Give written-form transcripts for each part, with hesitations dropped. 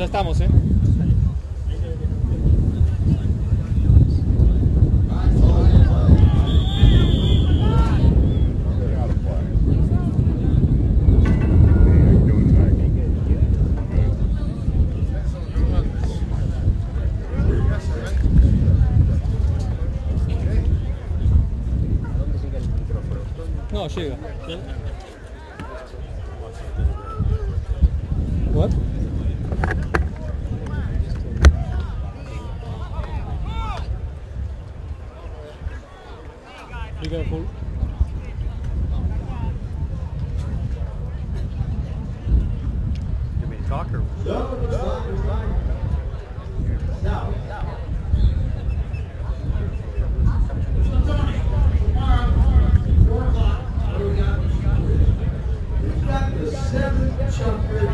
estamos, ¿eh? No, llega. What? Be careful. You mean talk or? No.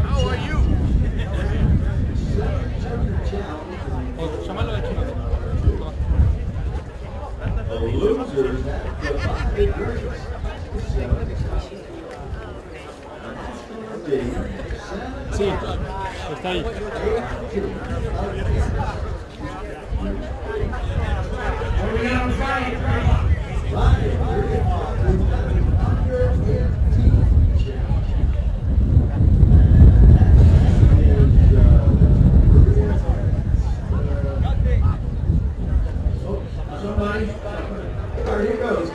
How are you? Oh, llamalo de chino. The losers have divided drinks. Sí, está ahí. Here goes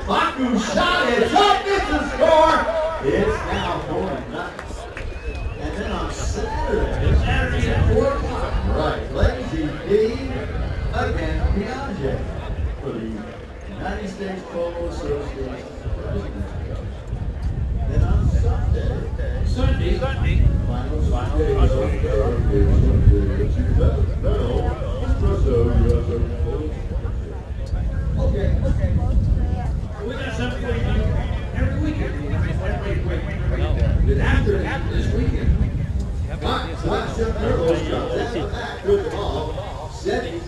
Baku shot it up, it's a score. It's now 4-0. And then on Saturday at 4 o'clock, right, Lazy D against Piaget for the United States Polo Association. Then on Sunday, finals Okay. We got something we do every weekend. After this weekend. Watch your arrows comes out the back with the ball. Setting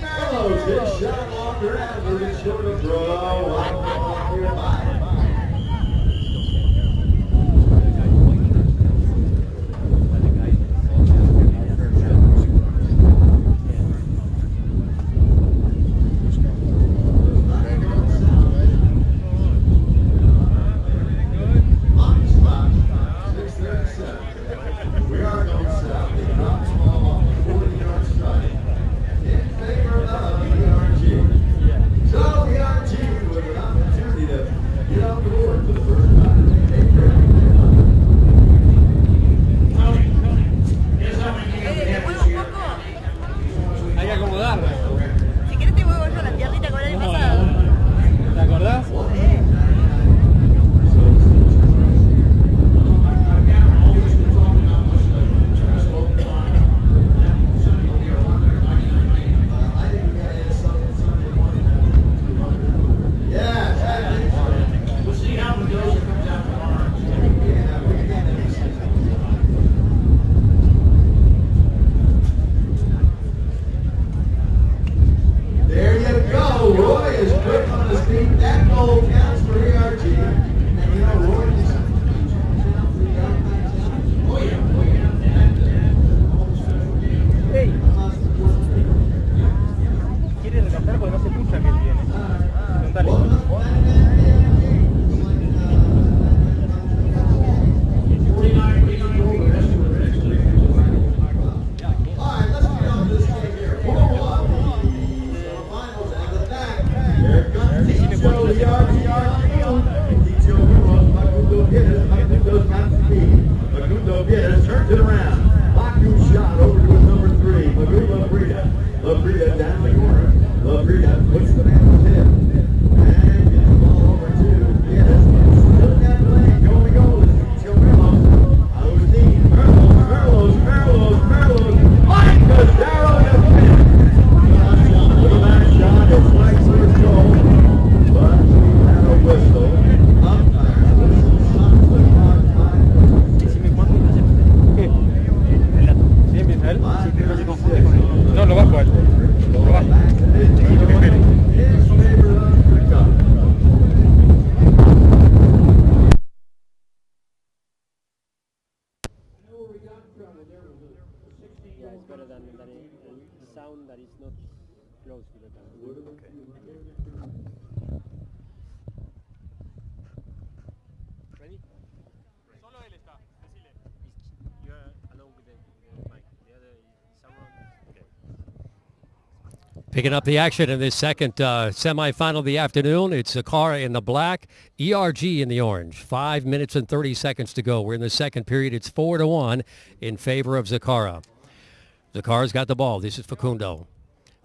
Merlos. His shot longer after his short of throw. Off here by. Turns it around. Baku shot over to his number 3. Labrita down the corner. Labrita puts the man on his hip. And gets the ball over to Yes. Still got the lane. Going goal is Joe Merlos. Agustin. Merlos. Mike Zacara has finished. With a last shot, it's Mike's first goal. But we had a whistle. No, lo bajo a él. Lo bajo. Picking up the action in this second semifinal of the afternoon, it's Zakara in the black, ERG in the orange. 5 minutes and 30 seconds to go. We're in the second period. It's 4-1 in favor of Zakara. Zakara's got the ball. This is Facundo.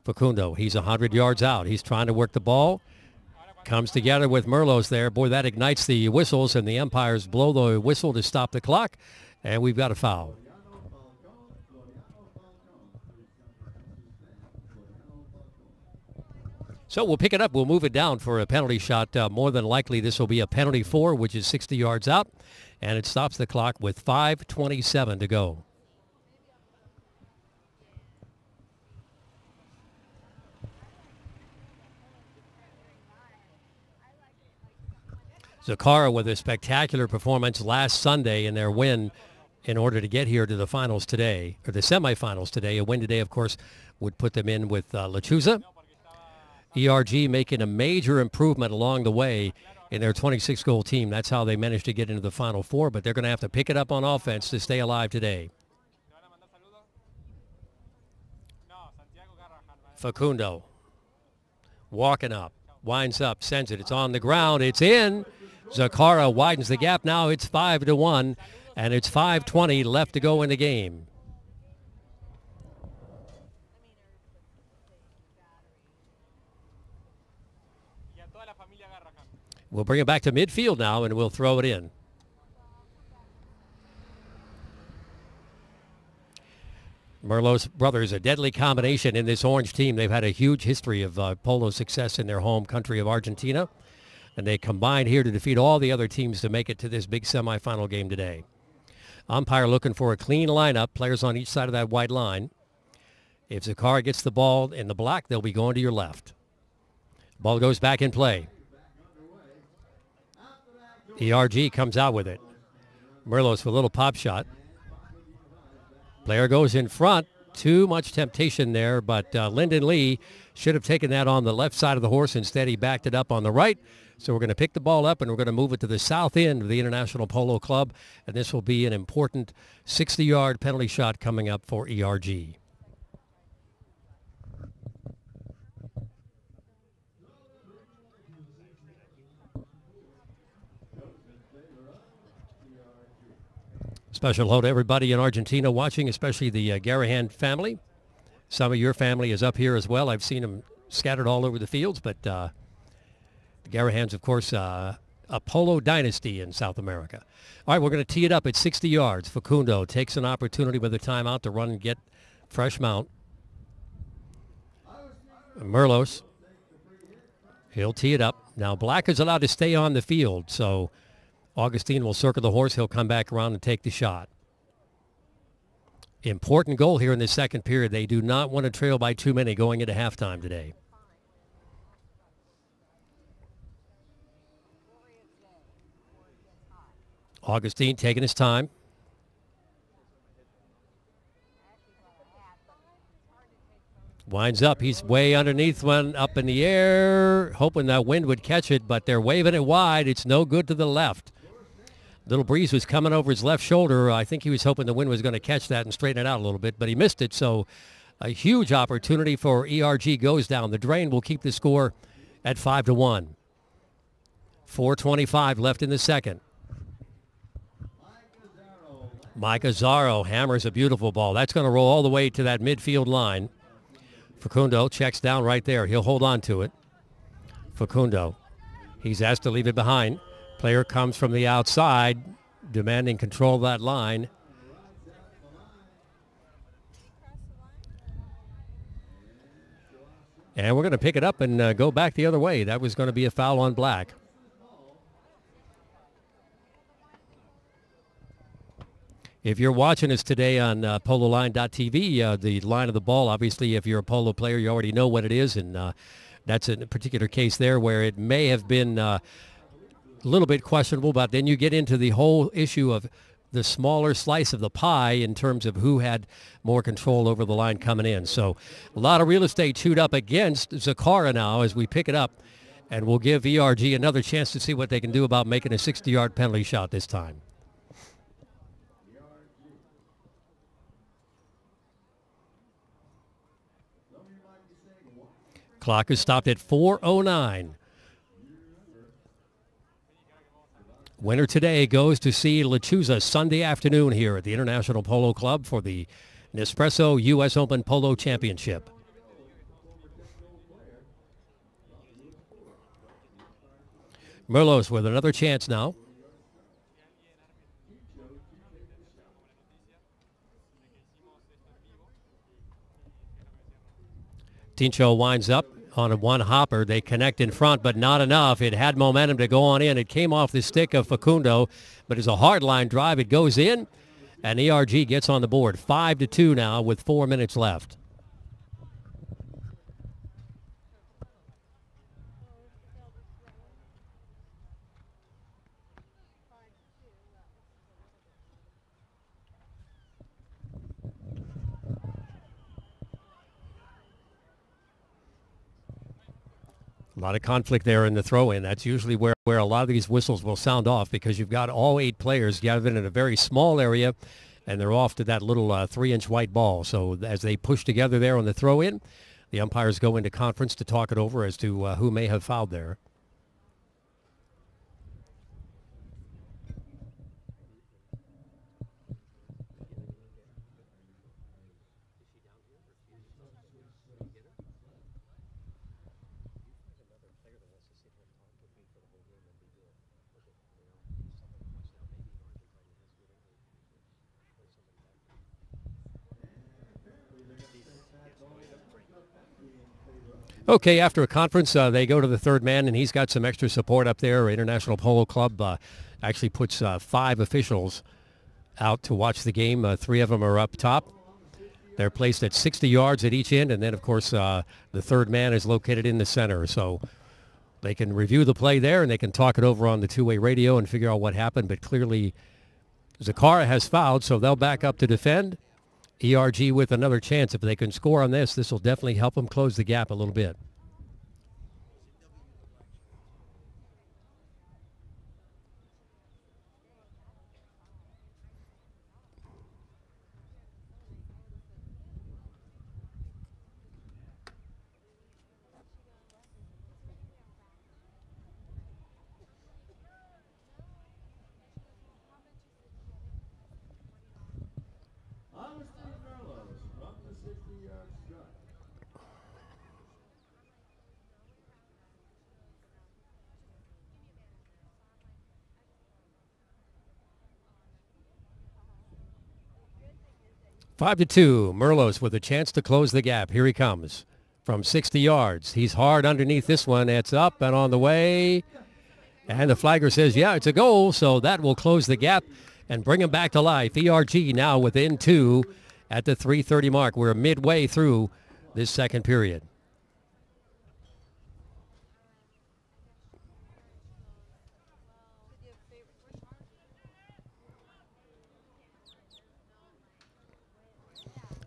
Facundo, he's 100 yards out. He's trying to work the ball. Comes together with Merlos there. Boy, that ignites the whistles, and the umpires blow the whistle to stop the clock, and we've got a foul. So we'll pick it up. We'll move it down for a penalty shot. More than likely, this will be a penalty 4, which is 60 yards out, and it stops the clock with 5:27 to go. Zakara with a spectacular performance last Sunday in their win in order to get here to the finals today, or the semifinals today. A win today, of course, would put them in with Lechuza. ERG making a major improvement along the way in their 26-goal team. That's how they managed to get into the Final Four, but they're going to have to pick it up on offense to stay alive today. Facundo walking up, winds up, sends it. It's on the ground. It's in. Zakara widens the gap. Now it's 5-1, and it's 5:20 left to go in the game. We'll bring it back to midfield now, and we'll throw it in. Merlot's brothers, a deadly combination in this orange team. They've had a huge history of polo success in their home country of Argentina, and they combined here to defeat all the other teams to make it to this big semifinal game today. Umpire looking for a clean lineup, players on each side of that white line. If Zakara gets the ball in the black, they'll be going to your left. Ball goes back in play. ERG comes out with it. Merlos with a little pop shot. Player goes in front. Too much temptation there, but Lyndon Lee should have taken that on the left side of the horse. Instead, he backed it up on the right. So we're going to pick the ball up, and we're going to move it to the south end of the International Polo Club, and this will be an important 60-yard penalty shot coming up for ERG. Special hello to everybody in Argentina watching, especially the Garahan family. Some of your family is up here as well. I've seen them scattered all over the fields, but the Garahans, of course, a polo dynasty in South America. All right, we're going to tee it up at 60 yards. Facundo takes an opportunity with a timeout to run and get fresh mount. Merlos, he'll tee it up. Now, Black is allowed to stay on the field, so Augustine will circle the horse. He'll come back around and take the shot. Important goal here in the second period. They do not want to trail by too many going into halftime today. Augustine taking his time. Winds up. He's way underneath one, up in the air, hoping that wind would catch it, but they're waving it wide. It's no good to the left. Little breeze was coming over his left shoulder. I think he was hoping the wind was going to catch that and straighten it out a little bit, but he missed it. So a huge opportunity for ERG goes down. The drain will keep the score at 5-1. 4:25 left in the second. Mike Azaro hammers a beautiful ball. That's going to roll all the way to that midfield line. Facundo checks down right there. He'll hold on to it. Facundo. He's asked to leave it behind. Player comes from the outside, demanding control of that line. And we're going to pick it up and go back the other way. That was going to be a foul on Black. If you're watching us today on pololine.tv, the line of the ball, obviously, if you're a polo player, you already know what it is, and that's a particular case there where it may have been a little bit questionable, but then you get into the whole issue of the smaller slice of the pie in terms of who had more control over the line coming in. So a lot of real estate chewed up against Zakara now as we pick it up, and we'll give ERG another chance to see what they can do about making a 60-yard penalty shot this time. Clock is stopped at 4:09. Winner today goes to see Lechuza Sunday afternoon here at the International Polo Club for the Nespresso U.S. Open Polo Championship. Merlos with another chance now. Tincho winds up on a one hopper. They connect in front, but not enough. It had momentum to go on in. It came off the stick of Facundo, but it's a hard line drive. It goes in, and ERG gets on the board. 5-2 now with 4 minutes left. A lot of conflict there in the throw-in. That's usually where a lot of these whistles will sound off, because you've got all 8 players gathered in a very small area, and they're off to that little 3-inch white ball. So as they push together there on the throw-in, the umpires go into conference to talk it over as to who may have fouled there. Okay, after a conference, they go to the third man, and he's got some extra support up there. International Polo Club actually puts 5 officials out to watch the game. 3 of them are up top. They're placed at 60 yards at each end, and then, of course, the third man is located in the center. So they can review the play there, and they can talk it over on the two-way radio and figure out what happened. But clearly, Zakara has fouled, so they'll back up to defend. ERG with another chance. If they can score on this, this will definitely help them close the gap a little bit. Five to 2. Merlos with a chance to close the gap. Here he comes from 60 yards. He's hard underneath this one. It's up and on the way. And the flagger says, yeah, it's a goal. So that will close the gap and bring him back to life. ERG now within 2 at the 3:30 mark. We're midway through this second period.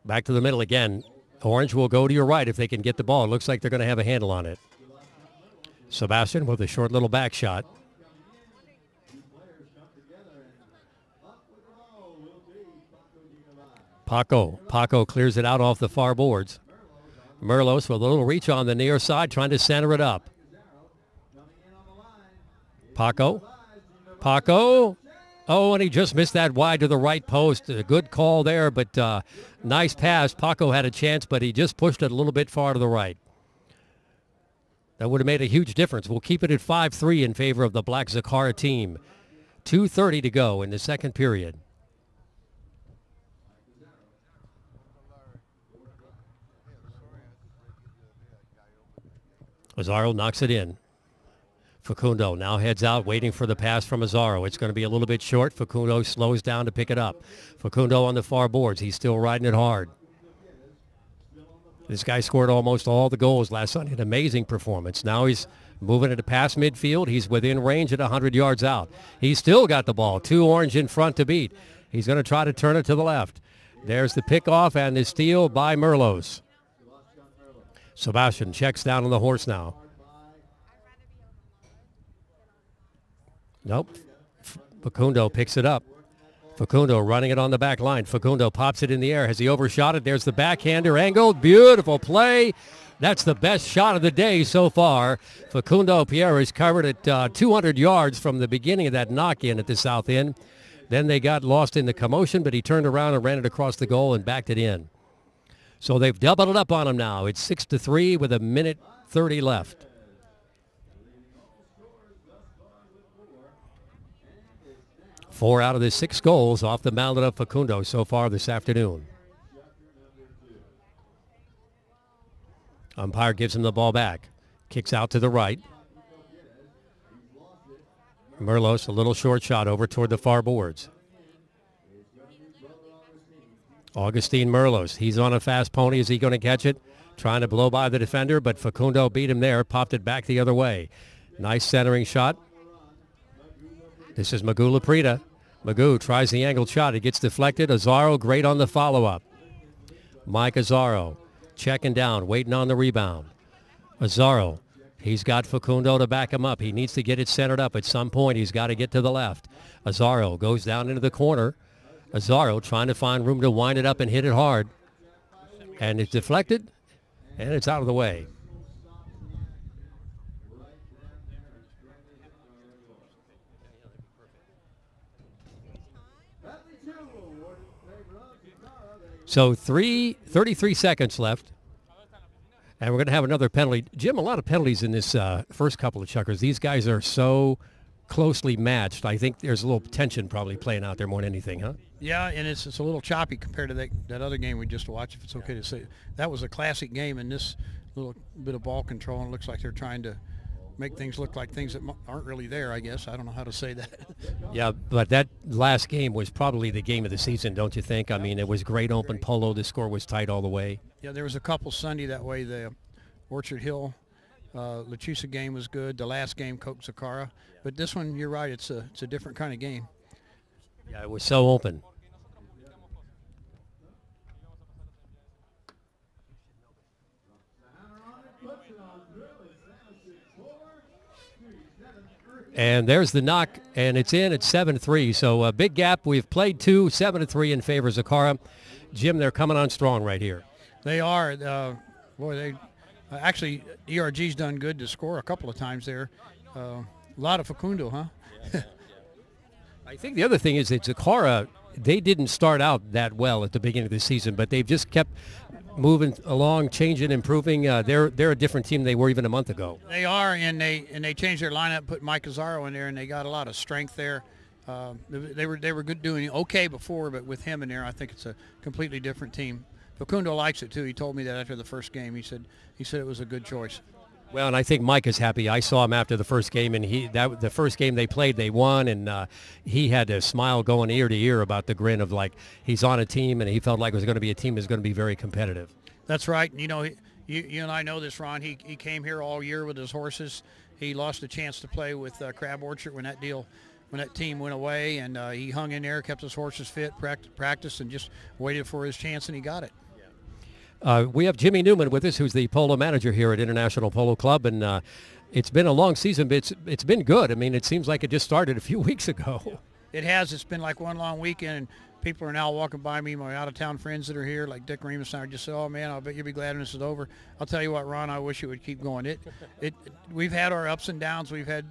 Back to the middle again. Orange will go to your right if they can get the ball. It looks like they're going to have a handle on it. Sebastian with a short little back shot. Paco clears it out off the far boards. Merlos with a little reach on the near side, trying to center it up. Paco. Oh, and he just missed that wide to the right post. A good call there, but nice pass. Paco had a chance, but he just pushed it a little bit far to the right. That would have made a huge difference. We'll keep it at 5-3 in favor of the Black Zakara team. 2:30 to go in the second period. Azzaro knocks it in. Facundo now heads out, waiting for the pass from Azzaro. It's going to be a little bit short. Facundo slows down to pick it up. Facundo on the far boards. He's still riding it hard. This guy scored almost all the goals last Sunday. An amazing performance. Now he's moving it past midfield. He's within range at 100 yards out. He's still got the ball. 2 orange in front to beat. He's going to try to turn it to the left. There's the pickoff and the steal by Merlos. Sebastian checks down on the horse now. Nope. Facundo picks it up. Facundo running it on the back line. Facundo pops it in the air. Has he overshot it? There's the backhander angled. Beautiful play. That's the best shot of the day so far. Facundo Pierre is covered at 200 yards from the beginning of that knock-in at the south end. Then they got lost in the commotion, but he turned around and ran it across the goal and backed it in. So they've doubled it up on him now. It's 6-3 with 1:30 left. Four out of the 6 goals off the mound of Facundo so far this afternoon. Umpire gives him the ball back. Kicks out to the right. Merlos, a little short shot over toward the far boards. Augustine Merlos, he's on a fast pony. Is he going to catch it? Trying to blow by the defender, but Facundo beat him there, popped it back the other way. Nice centering shot. This is Magoo Laprida. Magoo tries the angled shot. It gets deflected. Azzaro great on the follow-up. Mike Azzaro checking down, waiting on the rebound. Azzaro, he's got Facundo to back him up. He needs to get it centered up. At some point, he's got to get to the left. Azzaro goes down into the corner. Azzaro trying to find room to wind it up and hit it hard. And it's deflected, and it's out of the way. So 33 seconds left. And we're going to have another penalty. Jim, a lot of penalties in this first couple of chukkers. These guys are so closely matched. I think there's a little tension probably playing out there more than anything, huh? Yeah, and it's a little choppy compared to that other game we just watched, if it's okay to say. That was a classic game, and this little bit of ball control, and it looks like they're trying to make things look like things that aren't really there, I guess. I don't know how to say that. Yeah, but that last game was probably the game of the season, don't you think? I mean, it was great open polo. The score was tight all the way. Yeah, there was a couple Sunday that way. The Orchard Hill, Lechusa game was good. The last game, Coke Zakara. But this one, you're right, it's a different kind of game. Yeah, it was so open. And there's the knock, and it's in at 7-3. So a big gap. We've played 2, 7-3 in favor of Zakara. Jim, they're coming on strong right here. They are. Actually, ERG's done good to score a couple of times there. A lot of Facundo, huh? I think the other thing is that Zakara, they didn't start out that well at the beginning of the season, but they've just kept moving along, changing, improving. They're a different team than they were even a month ago. They are, and they changed their lineup, put Mike Azzaro in there, and they got a lot of strength there. They were good, doing okay before, but with him in there, I think it's a completely different team. Facundo likes it too. He told me that after the first game. He said it was a good choice. Well, and I think Mike is happy. I saw him after the first game, and the first game they played, they won, and he had a smile going ear to ear about the grin of like he's on a team, and he felt like it was going to be a team that's going to be very competitive. That's right. You know, you and I know this, Ron. He came here all year with his horses. He lost a chance to play with Crab Orchard when that team went away, and he hung in there, kept his horses fit, practiced, and just waited for his chance, and he got it. We have Jimmy Newman with us, who's the polo manager here at International Polo Club, and it's been a long season, but it's been good. I mean, it seems like it just started a few weeks ago. It has. It's been like one long weekend, and people are now walking by me, my out-of-town friends that are here, like Dick Remus and I, just say, oh, man, I bet you'll be glad when this is over. I'll tell you what, Ron, I wish it would keep going. We've had our ups and downs. We've had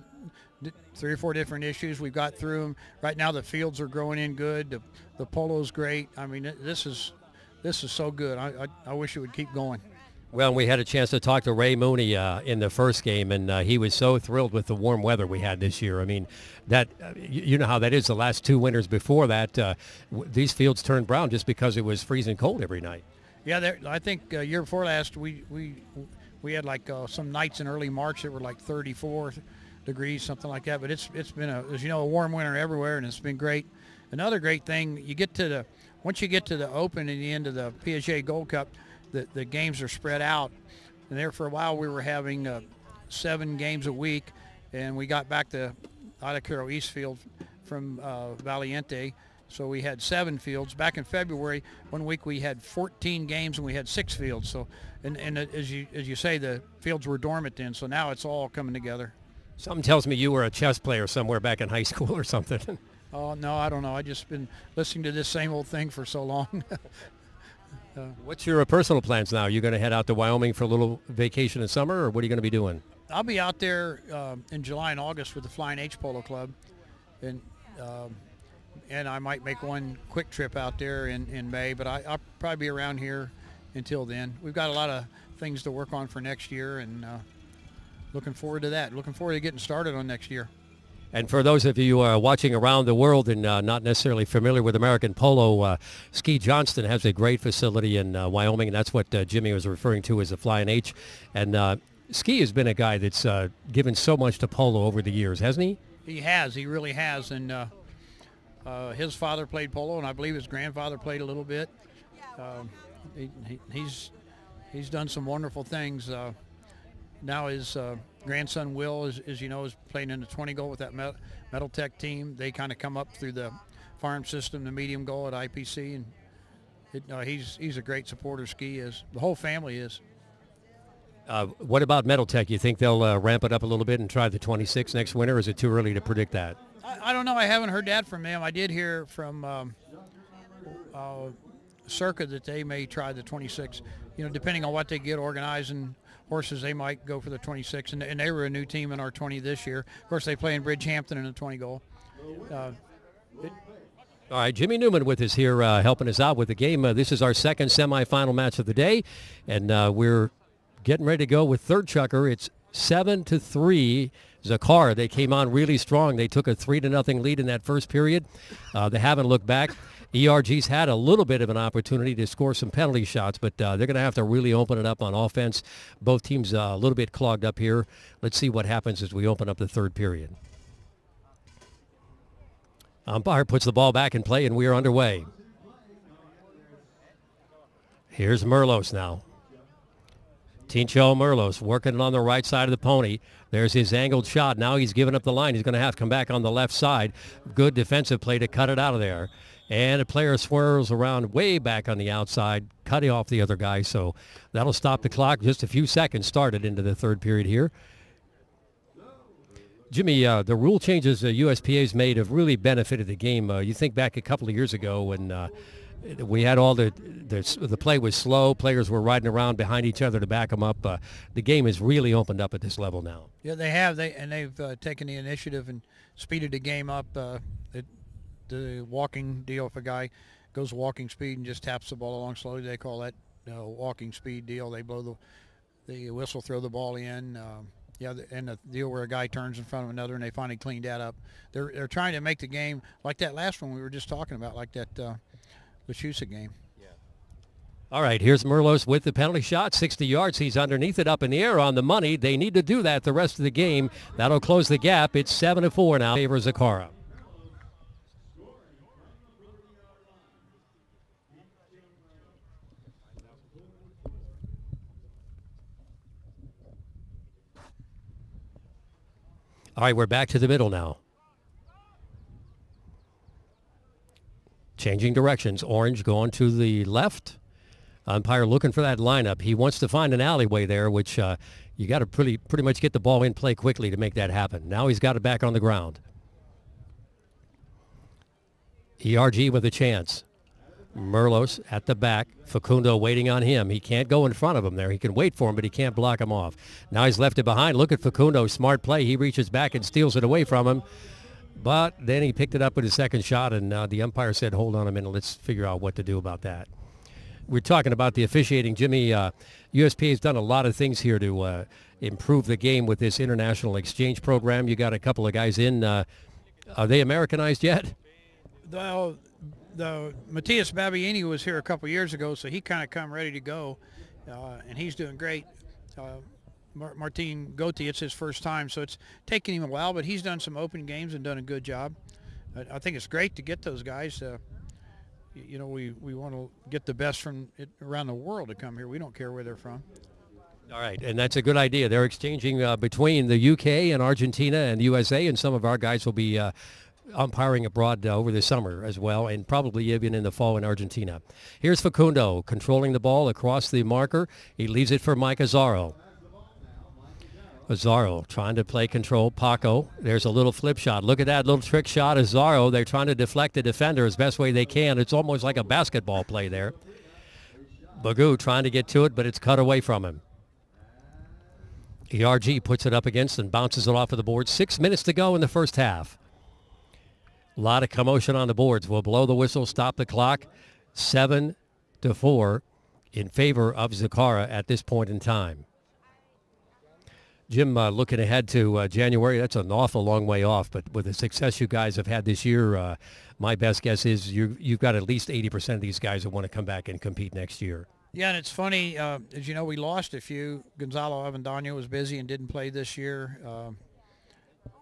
3 or 4 different issues. We've got through them. Right now the fields are growing in good. The polo's great. I mean, this is so good. I wish it would keep going. Well, we had a chance to talk to Ray Mooney in the first game, and he was so thrilled with the warm weather we had this year. I mean, that you know how that is. The last 2 winters before that, these fields turned brown just because it was freezing cold every night. Yeah, I think year before last we had like some nights in early March that were like 34 degrees, something like that. But it's been as you know, a warm winter everywhere, and it's been great. Another great thing, once you get to the Open and the end of the PGA Gold Cup, the games are spread out. And there for a while we were having 7 games a week, and we got back to Atacaro Eastfield from Valiente, so we had 7 fields. Back in February, one week we had 14 games and we had 6 fields. So, and as you say, the fields were dormant then, so now it's all coming together. Something tells me you were a chess player somewhere back in high school or something. Oh, no, I don't know. I just been listening to this same old thing for so long. What's your personal plans now? You going to head out to Wyoming for a little vacation in summer, or what are you going to be doing? I'll be out there in July and August with the Flying H Polo Club, and I might make one quick trip out there in May, but I'll probably be around here until then. We've got a lot of things to work on for next year, and looking forward to that. Looking forward to getting started on next year. And for those of you watching around the world and not necessarily familiar with American polo, Ski Johnston has a great facility in Wyoming, and that's what Jimmy was referring to as the Flying H. And Ski has been a guy that's given so much to polo over the years, hasn't he? He has. He really has. And his father played polo, and I believe his grandfather played a little bit. He's done some wonderful things. Now his grandson Will, as you know, is playing in the 20 goal with that Metal Tech team. They kind of come up through the farm system, the medium goal at IPC, and he's a great supporter. Ski is. The whole family is. What about Metal Tech? You think they'll ramp it up a little bit and try the 26 next winter, or is it too early to predict that? I don't know. I haven't heard that from them. I did hear from Circa that they may try the 26. You know, depending on what they get organized and horses, they might go for the 26. And they were a new team in our 20 this year. Of course, they play in Bridgehampton in the 20 goal. All right, Jimmy Newman with us here helping us out with the game. This is our second semifinal match of the day, and we're getting ready to go with third chucker. It's 7-3. Zakara, they came on really strong. They took a 3-0 lead in that first period. They haven't looked back. ERG's had a little bit of an opportunity to score some penalty shots, but they're going to have to really open it up on offense. Both teams a little bit clogged up here. Let's see what happens as we open up the third period. Umpire puts the ball back in play, and we are underway. Here's Merlos now. Tincho Merlos working it on the right side of the pony. There's his angled shot. Now he's giving up the line. He's going to have to come back on the left side. Good defensive play to cut it out of there. And a player swirls around way back on the outside, cutting off the other guy. So that'll stop the clock. Just a few seconds started into the third period here. Jimmy, the rule changes the USPA's made have really benefited the game. You think back a couple of years ago when we had all the play was slow. Players were riding around behind each other to back them up. The game has really opened up at this level now. Yeah, they have. They've taken the initiative and speeded the game up. The walking deal, if a guy goes walking speed and just taps the ball along slowly, they call that walking speed deal. They blow the whistle, throw the ball in. And the deal where a guy turns in front of another, and they finally cleaned that up. They're trying to make the game like that last one we were just talking about, like that Lachusett game. Yeah. All right, here's Merlos with the penalty shot, 60 yards. He's underneath it, up in the air on the money. They need to do that the rest of the game. That'll close the gap. It's 7-4 now. Favor Zakara. All right, we're back to the middle now. Changing directions. Orange going to the left. Umpire looking for that lineup. He wants to find an alleyway there, which you got to pretty much get the ball in play quickly to make that happen. Now he's got it back on the ground. ERG with a chance. Merlos at the back. Facundo waiting on him. He can't go in front of him there. He can wait for him, but he can't block him off. Now he's left it behind. Look at Facundo. Smart play. He reaches back and steals it away from him. But then he picked it up with his second shot, and the umpire said, hold on a minute. Let's figure out what to do about that. We're talking about the officiating. Jimmy, USPA has done a lot of things here to improve the game with this international exchange program. You got a couple of guys in. Are they Americanized yet? The Matthias Babiani was here a couple years ago, so he kind of come ready to go, and he's doing great. Martin Gotti, it's his first time, so it's taking him a while, but he's done some open games and done a good job. I think it's great to get those guys. You know, we want to get the best from around the world to come here. We don't care where they're from. All right, and that's a good idea. They're exchanging between the UK and Argentina and the USA, and some of our guys will be umpiring abroad over the summer as well, and probably even in the fall in Argentina. Here's Facundo controlling the ball across the marker. He leaves it for Mike Azzaro. Azaro trying to play control. Paco, there's a little flip shot. Look at that little trick shot. Azaro, they're trying to deflect the defender as best way they can. It's almost like a basketball play there. Magoo trying to get to it, but it's cut away from him. ERG puts it up against and bounces it off of the board. 6 minutes to go in the first half. A lot of commotion on the boards. We'll blow the whistle, stop the clock. 7-4 in favor of Zakara at this point in time. Jim, looking ahead to January, that's an awful long way off, but with the success you guys have had this year, my best guess is you've got at least 80% of these guys that want to come back and compete next year. Yeah, and it's funny, as you know, we lost a few. Gonzalo Avendano was busy and didn't play this year.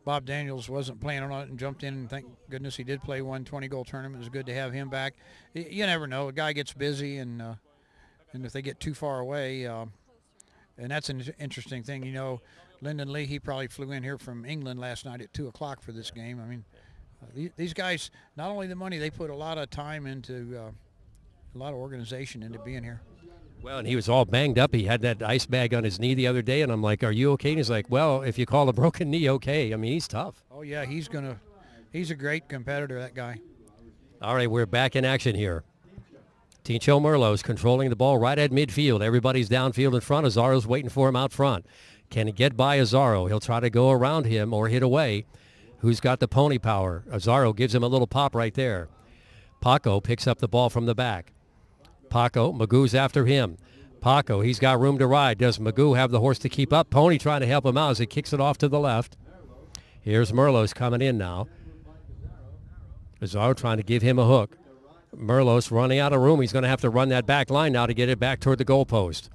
Bob Daniels wasn't planning on it and jumped in, and thank goodness he did play one 20-goal tournament. It was good to have him back. You never know. A guy gets busy, and if they get too far away, and that's an interesting thing. You know, Lyndon Lee, he probably flew in here from England last night at 2 o'clock for this game. I mean, these guys, not only the money, they put a lot of time into, a lot of organization into being here. Well, and he was all banged up. He had that ice bag on his knee the other day, and I'm like, are you okay? And he's like, well, if you call a broken knee okay. I mean, he's tough. Oh, yeah, he's a great competitor, that guy. All right, we're back in action here. Tincho Merlos controlling the ball right at midfield. Everybody's downfield in front. Azaro's waiting for him out front. Can he get by Azaro? He'll try to go around him or hit away. Who's got the pony power? Azaro gives him a little pop right there. Paco picks up the ball from the back. Paco, Magoo's after him. Paco, he's got room to ride. Does Magoo have the horse to keep up? Pony trying to help him out as he kicks it off to the left. Here's Merlos coming in now. Azaro trying to give him a hook. Merlos running out of room. He's going to have to run that back line now to get it back toward the goalpost.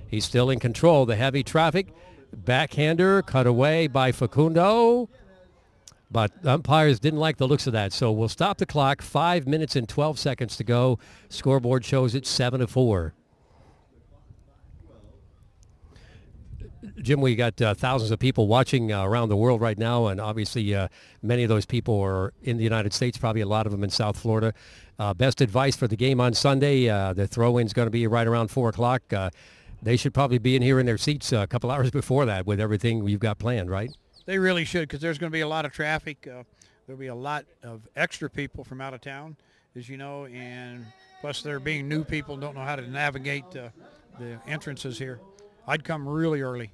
He's still in control. The heavy traffic. Backhander cut away by Facundo. But umpires didn't like the looks of that. So we'll stop the clock. 5 minutes and 12 seconds to go. Scoreboard shows it 7-4. Jim, we got thousands of people watching around the world right now, and obviously many of those people are in the United States, probably a lot of them in South Florida. Best advice for the game on Sunday, the throw-in's going to be right around 4 o'clock. They should probably be in here in their seats a couple hours before that with everything you've got planned, right? They really should, because there's going to be a lot of traffic. There'll be a lot of extra people from out of town, as you know, and plus there being new people don't know how to navigate the entrances here. I'd come really early.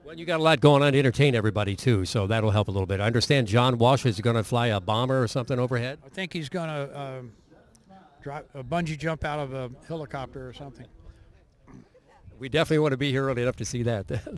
Well, you got a lot going on to entertain everybody, too, so that'll help a little bit. I understand John Walsh is going to fly a bomber or something overhead. I think he's going to drive a bungee jump out of a helicopter or something. We definitely want to be here early enough to see that.